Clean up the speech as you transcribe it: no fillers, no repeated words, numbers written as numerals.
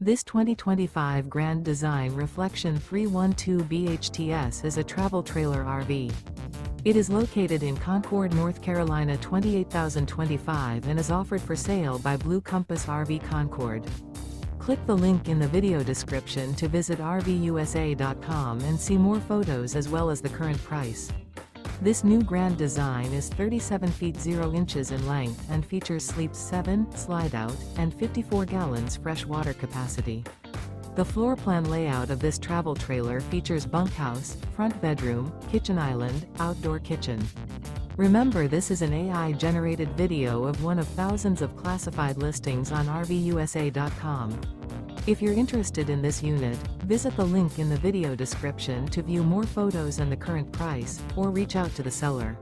This 2025 Grand Design Reflection 312 BHTS is a travel trailer RV. It is located in Concord, North Carolina 28025 and is offered for sale by Blue Compass RV Concord. Click the link in the video description to visit RVUSA.com and see more photos as well as the current price. This new Grand Design is 37 feet 0 inches in length and features sleeps 7, Slideout, and 54 gallons fresh water capacity. The floor plan layout of this travel trailer features bunkhouse, front bedroom, kitchen island, outdoor kitchen. Remember, this is an AI-generated video of one of thousands of classified listings on RVUSA.com. If you're interested in this unit, visit the link in the video description to view more photos and the current price, or reach out to the seller.